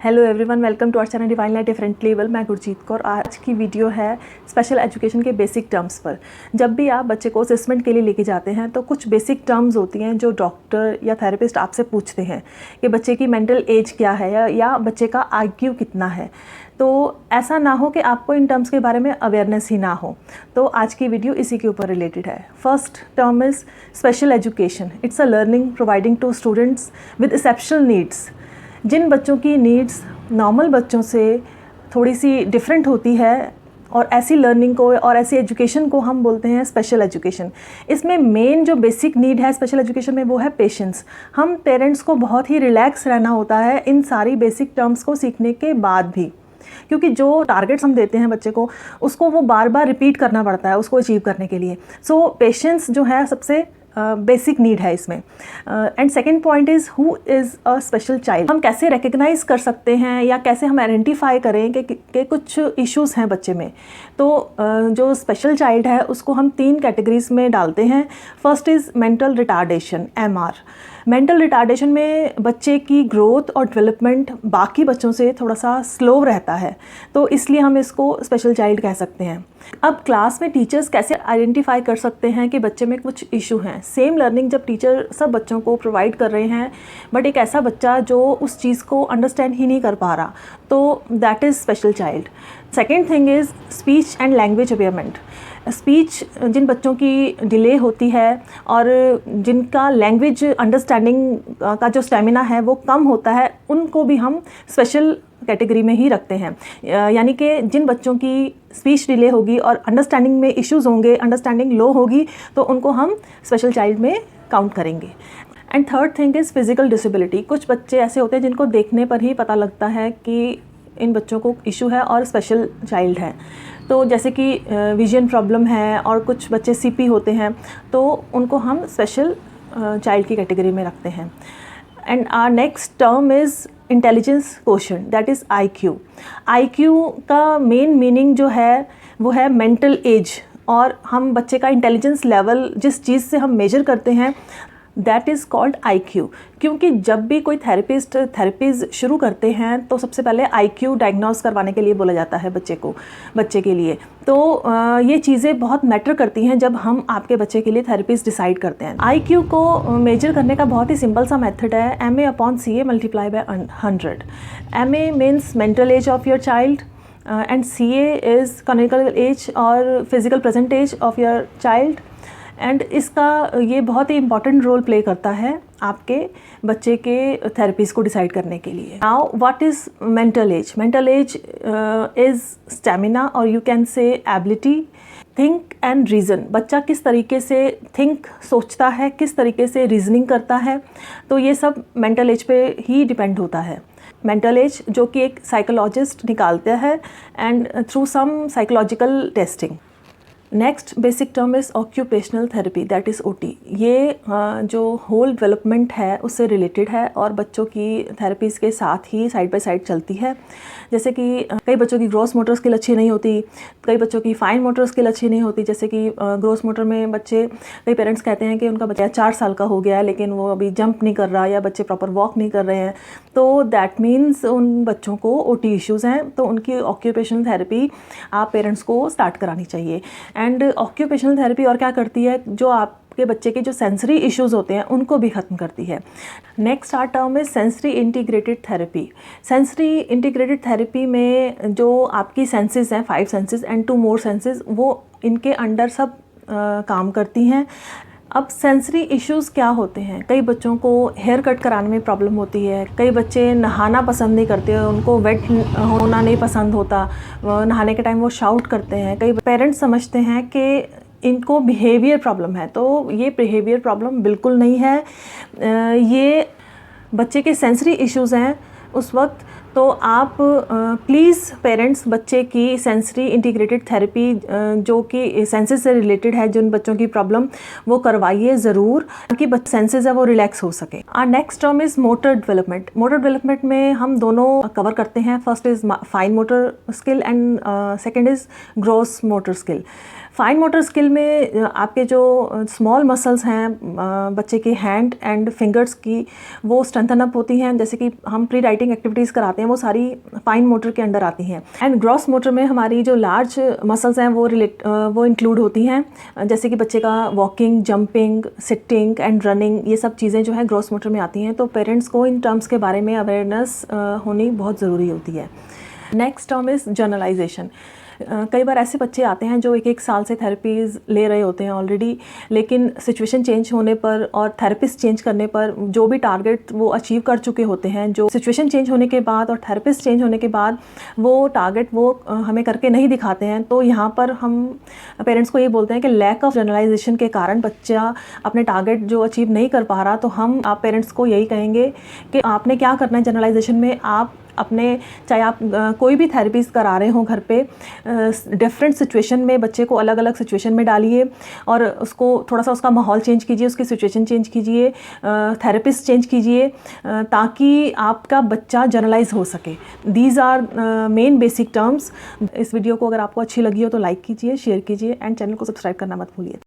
Hello everyone, welcome to our channel Divine Light Different Level. मैं गुरजीत कौर। आज की video है स्पेशल एजुकेशन के बेसिक टर्म्स पर। जब भी आप बच्चे को असेसमेंट के लिए लेके जाते हैं तो कुछ बेसिक टर्म्स होती हैं जो डॉक्टर या थेरेपिस्ट आपसे पूछते हैं कि बच्चे की मेंटल एज क्या है या बच्चे का IQ कितना है। तो ऐसा ना हो कि आपको इन टर्म्स के बारे में अवेयरनेस ही ना हो। तो आज की वीडियो इसी के ऊपर रिलेटेड है। First term is special education. It's a learning providing to students with exceptional needs. जिन बच्चों की नीड्स नॉर्मल बच्चों से थोड़ी सी डिफरेंट होती है और ऐसी लर्निंग को और ऐसी एजुकेशन को हम बोलते हैं स्पेशल एजुकेशन। इसमें मेन जो बेसिक नीड है स्पेशल एजुकेशन में वो है पेशेंस। हम पेरेंट्स को बहुत ही रिलैक्स रहना होता है इन सारी बेसिक टर्म्स को सीखने के बाद भी, क्योंकि जो टारगेट्स हम देते हैं बच्चे को उसको वो बार बार रिपीट करना पड़ता है उसको अचीव करने के लिए। सो पेशेंस जो है सबसे बेसिक नीड है इसमें। And second point is who is a special child. हम कैसे रिकग्नाइज कर सकते हैं या कैसे हम आइडेंटिफाई करें कि कुछ इश्यूज़ हैं बच्चे में। तो जो स्पेशल चाइल्ड है उसको हम 3 कैटेगरीज में डालते हैं। First is mental retardation, MR। Mental retardation में बच्चे की ग्रोथ और डेवलपमेंट बाकी बच्चों से थोड़ा सा स्लो रहता है, तो इसलिए हम इसको स्पेशल चाइल्ड कह सकते हैं। अब क्लास में टीचर्स कैसे आइडेंटिफाई कर सकते हैं कि बच्चे में कुछ इशू हैं। सेम लर्निंग जब टीचर सब बच्चों को प्रोवाइड कर रहे हैं बट एक ऐसा बच्चा जो उस चीज़ को अंडरस्टैंड ही नहीं कर पा रहा, तो that is special child. Second thing is speech and language awarement. Speech जिन बच्चों की डिले होती है और जिनका लैंग्वेज अंडरस्टैंडिंग का जो स्टेमिना है वो कम होता है, उनको भी हम स्पेशल कैटेगरी में ही रखते हैं। यानी कि जिन बच्चों की स्पीच डिले होगी और अंडरस्टैंडिंग में इश्यूज़ होंगे, अंडरस्टैंडिंग लो होगी, तो उनको हम स्पेशल चाइल्ड में काउंट करेंगे। And third thing is physical disability. कुछ बच्चे ऐसे होते हैं जिनको देखने पर ही पता लगता है कि इन बच्चों को इशू है और स्पेशल चाइल्ड है। तो जैसे कि विजन प्रॉब्लम है और कुछ बच्चे CP होते हैं, तो उनको हम स्पेशल चाइल्ड की कैटेगरी में रखते हैं। And our next term is intelligence quotient, that is IQ। IQ का मेन मीनिंग जो है वो है मेंटल एज, और हम बच्चे का इंटेलिजेंस लेवल जिस चीज़ से हम मेजर करते हैं दैट इज़ कॉल्ड IQ। क्योंकि जब भी कोई थेरेपीज़ शुरू करते हैं तो सबसे पहले IQ डायग्नोस करवाने के लिए बोला जाता है बच्चे के लिए। तो ये चीज़ें बहुत मैटर करती हैं जब हम आपके बच्चे के लिए थेरेपीज़ डिसाइड करते हैं। IQ को मेजर करने का बहुत ही सिंपल सा मेथड है MA/CA multiply by 100। MA means mental age of your child and CA is canonical age और physical present age of your child. And इसका ये बहुत ही इंपॉर्टेंट रोल प्ले करता है आपके बच्चे के थेरेपीज़ को डिसाइड करने के लिए। Now what is mental age? Mental age is stamina और you can say ability, think and reason. बच्चा किस तरीके से सोचता है, किस तरीके से रीजनिंग करता है, तो ये सब मेंटल एज पे ही डिपेंड होता है। मेंटल एज जो कि एक साइकोलॉजिस्ट निकालता है and through some psychological testing. Next basic term is occupational therapy, that is OT। ये जो होल डेवलपमेंट है उससे रिलेटेड है और बच्चों की थेरेपीज़ के साथ ही साइड बाय साइड चलती है। जैसे कि कई बच्चों की ग्रॉस मोटर स्किल अच्छी नहीं होती, कई बच्चों की फाइन मोटर स्किल अच्छी नहीं होती। जैसे कि ग्रॉस मोटर में बच्चे, कई पेरेंट्स कहते हैं कि उनका बच्चा 4 साल का हो गया है लेकिन वो अभी जंप नहीं कर रहा या बच्चे प्रॉपर वॉक नहीं कर रहे हैं, तो दैट मीन्स उन बच्चों को OT इश्यूज़ हैं, तो उनकी ऑक्यूपेशनल थेरेपी आप पेरेंट्स को स्टार्ट करानी चाहिए। एंड ऑक्यूपेशनल थेरेपी और क्या करती है, जो आपके बच्चे के जो सेंसरी इश्यूज़ होते हैं उनको भी ख़त्म करती है। Next our term is sensory integrated therapy. Sensory integrated therapy में जो आपकी सेंसेस हैं, 5 सेंसेस एंड 2 मोर सेंसेस, वो इनके अंडर सब काम करती हैं। अब सेंसरी इश्यूज़ क्या होते हैं? कई बच्चों को हेयर कट कराने में प्रॉब्लम होती है, कई बच्चे नहाना पसंद नहीं करते, उनको वेट होना नहीं पसंद होता, नहाने के टाइम वो शाउट करते हैं। कई पेरेंट्स समझते हैं कि इनको बिहेवियर प्रॉब्लम है, तो ये बिहेवियर प्रॉब्लम बिल्कुल नहीं है, ये बच्चे के सेंसरी इश्यूज़ हैं उस वक्त। तो आप प्लीज़ पेरेंट्स बच्चे की सेंसरी इंटीग्रेटेड थेरेपी जो कि सेंसेस से रिलेटेड है, जिन बच्चों की प्रॉब्लम, वो करवाइए ज़रूर ताकि सेंसेस है वो रिलैक्स हो सके। और next term is motor development. Motor development में हम दोनों कवर करते हैं। First is fine motor skill and second is gross motor skill. Fine motor skill में आपके जो स्मॉल मसल्स हैं बच्चे के हैंड एंड फिंगर्स की, वो स्ट्रेंथन अप होती हैं। जैसे कि हम प्री राइटिंग एक्टिविटीज़ कराते हैं, वो सारी फाइन मोटर के अंडर आती हैं। एंड ग्रॉस मोटर में हमारी जो लार्ज मसल्स हैं वो इंक्लूड होती हैं, जैसे कि बच्चे का walking, jumping, sitting and running, ये सब चीज़ें जो है ग्रॉस मोटर में आती हैं। तो पेरेंट्स को इन टर्म्स के बारे में अवेयरनेस होनी बहुत ज़रूरी होती है। Next term is journalisation. कई बार ऐसे बच्चे आते हैं जो एक साल से थेरेपीज़ ले रहे होते हैं ऑलरेडी, लेकिन सिचुएशन चेंज होने पर और थेरेपिस्ट चेंज करने पर जो भी टारगेट वो अचीव कर चुके होते हैं, जो सिचुएशन चेंज होने के बाद और थेरेपिस्ट चेंज होने के बाद वो टारगेट वो हमें करके नहीं दिखाते हैं। तो यहाँ पर हम पेरेंट्स को ये बोलते हैं कि लैक ऑफ जर्नलाइजेशन के कारण बच्चा अपने टारगेट जो अचीव नहीं कर पा रहा। तो हम आप पेरेंट्स को यही कहेंगे कि आपने क्या करना है जर्नलाइजेशन में, आप अपने, चाहे आप कोई भी थेरेपीज़ करा रहे हों घर पे, डिफरेंट सिचुएशन में बच्चे को अलग अलग सिचुएशन में डालिए और उसको थोड़ा सा उसका माहौल चेंज कीजिए, उसकी सिचुएशन चेंज कीजिए, थेरेपिस्ट चेंज कीजिए, ताकि आपका बच्चा जर्नलाइज हो सके। These are main basic terms. इस वीडियो को अगर आपको अच्छी लगी हो तो लाइक कीजिए, शेयर कीजिए एंड चैनल को सब्सक्राइब करना मत भूलिए।